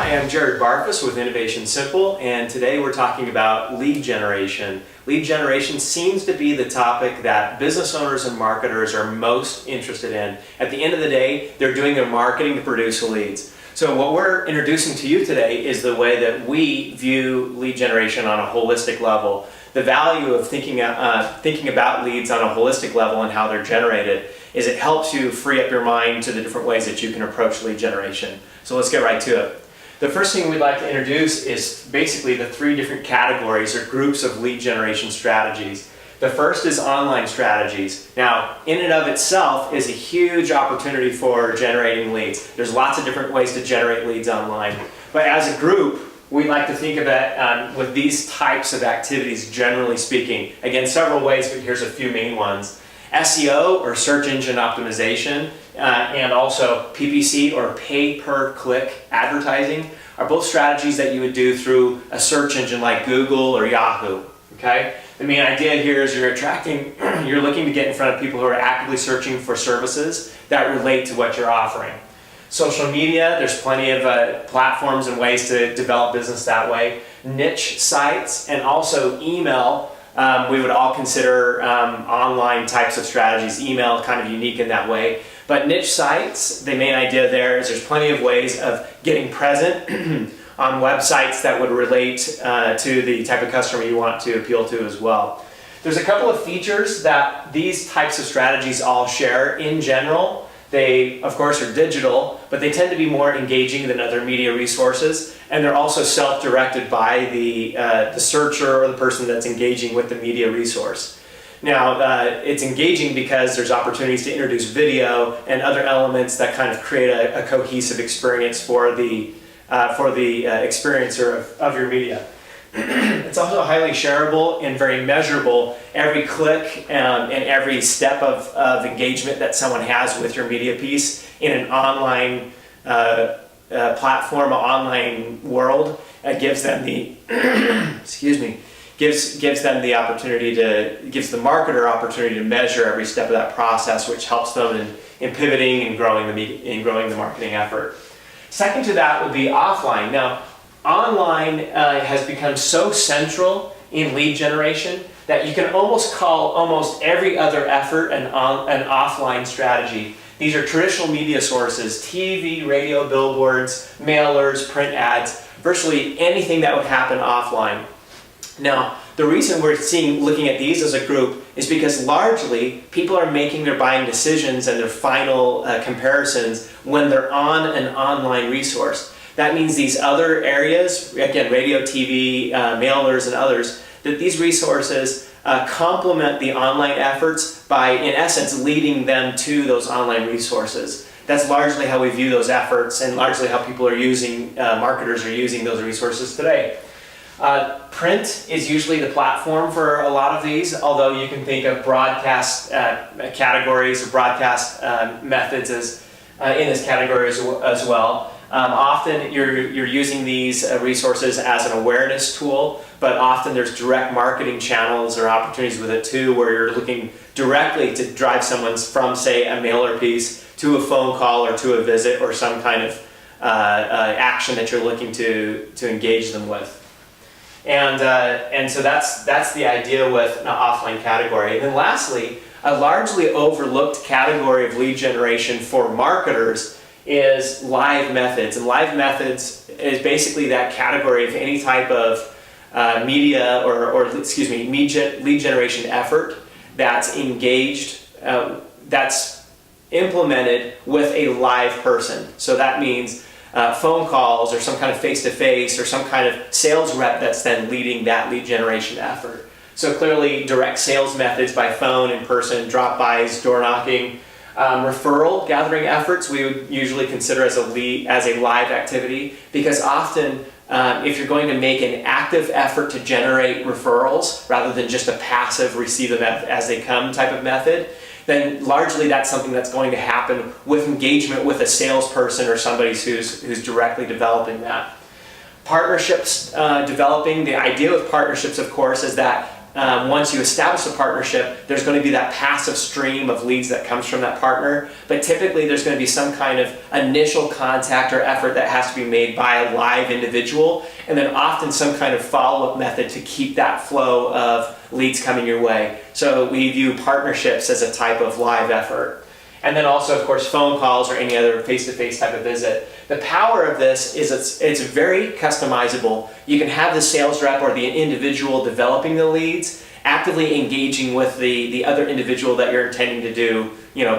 Hi, I'm Jared Barfuss with Innovation Simple, and today we're talking about lead generation. Lead generation seems to be the topic that business owners and marketers are most interested in. At the end of the day, they're doing their marketing to produce leads. So what we're introducing to you today is the way that we view lead generation on a holistic level. The value of thinking about leads on a holistic level and how they're generated is it helps you free up your mind to the different ways that you can approach lead generation. So let's get right to it. The first thing we'd like to introduce is basically the three different categories or groups of lead generation strategies. The first is online strategies. Now, in and of itself is a huge opportunity for generating leads. There's lots of different ways to generate leads online. But as a group, we like to think of it with these types of activities, generally speaking. Again, several ways, but here's a few main ones. SEO, or search engine optimization, and also PPC, or pay-per-click advertising, are both strategies that you would do through a search engine like Google or Yahoo. Okay? The main idea here is you're looking to get in front of people who are actively searching for services that relate to what you're offering. Social media, there's plenty of platforms and ways to develop business that way. Niche sites, and also email. We would all consider online types of strategies. Email kind of unique in that way. But niche sites, the main idea there is there's plenty of ways of getting present on websites that would relate to the type of customer you want to appeal to as well. There's a couple of features that these types of strategies all share in general. They, of course, are digital, but they tend to be more engaging than other media resources, and they're also self-directed by the searcher or the person that's engaging with the media resource. Now, it's engaging because there's opportunities to introduce video and other elements that kind of create a cohesive experience for the experiencer of your media. It's also highly shareable and very measurable. Every click and every step of engagement that someone has with your media piece in an online platform, an online world, gives them the gives them the opportunity gives the marketer opportunity to measure every step of that process, which helps them in pivoting and growing the marketing effort. Second to that would be offline. Now, online has become so central in lead generation that you can almost call almost every other effort an offline strategy. These are traditional media sources: TV, radio, billboards, mailers, print ads, virtually anything that would happen offline. Now, the reason we're looking at these as a group is because largely people are making their buying decisions and their final comparisons when they're on an online resource. That means these other areas, again, radio, TV, mailers, and others, that these resources complement the online efforts by, in essence, leading them to those online resources. That's largely how we view those efforts and largely how people are using, marketers are using those resources today. Print is usually the platform for a lot of these, although you can think of broadcast categories or broadcast methods as in this category as well. Often you're using these resources as an awareness tool, but often there's direct marketing channels or opportunities with it too, where you're looking directly to drive someone from, say, a mailer piece to a phone call or to a visit or some kind of action that you're looking to engage them with. And so that's the idea with an offline category. And then lastly, a largely overlooked category of lead generation for marketers is live methods. And live methods is basically that category of any type of media lead generation effort that's engaged, that's implemented with a live person. So that means phone calls or some kind of face-to-face or some kind of sales rep that's then leading that lead generation effort. So clearly direct sales methods by phone, in person, drop-bys, door knocking. Referral gathering efforts we would usually consider as a live activity, because often if you're going to make an active effort to generate referrals rather than just a passive receive them as they come type of method, then largely that's something that's going to happen with engagement with a salesperson or somebody who's directly developing that. Partnerships developing. The idea with partnerships, of course, is that once you establish a partnership, there's going to be that passive stream of leads that comes from that partner, but typically there's going to be some kind of initial contact or effort that has to be made by a live individual, and then often some kind of follow-up method to keep that flow of leads coming your way. So we view partnerships as a type of live effort. And then also, of course, phone calls or any other face-to-face type of visit. The power of this is it's very customizable. You can have the sales rep or the individual developing the leads actively engaging with the other individual that you're intending to do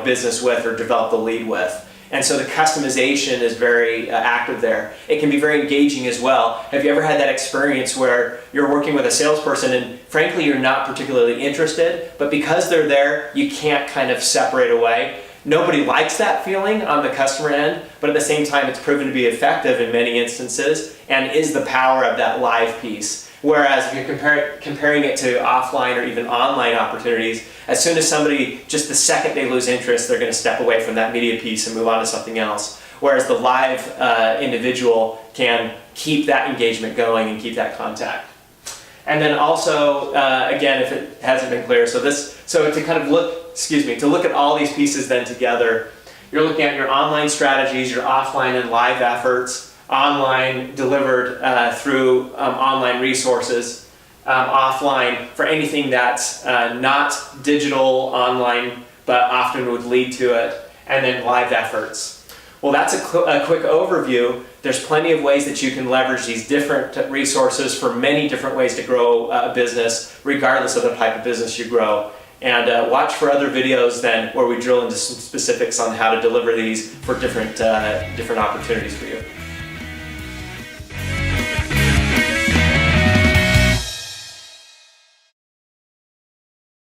business with or develop the lead with. And so the customization is very active there. It can be very engaging as well. Have you ever had that experience where you're working with a salesperson and frankly you're not particularly interested, but because they're there, you can't kind of separate away? Nobody likes that feeling on the customer end, but at the same time it's proven to be effective in many instances and is the power of that live piece. Whereas if you're comparing it to offline or even online opportunities, as soon as somebody, just the second they lose interest, they're going to step away from that media piece and move on to something else. Whereas the live individual can keep that engagement going and keep that contact. And then also, again, if it hasn't been clear, so to kind of look at all these pieces then together, you're looking at your online strategies, your offline and live efforts, online delivered through online resources, offline for anything that's not digital online, but often would lead to it, and then live efforts. Well, that's a quick overview. There's plenty of ways that you can leverage these different resources for many different ways to grow a business, regardless of the type of business you grow. And watch for other videos then where we drill into some specifics on how to deliver these for different opportunities for you.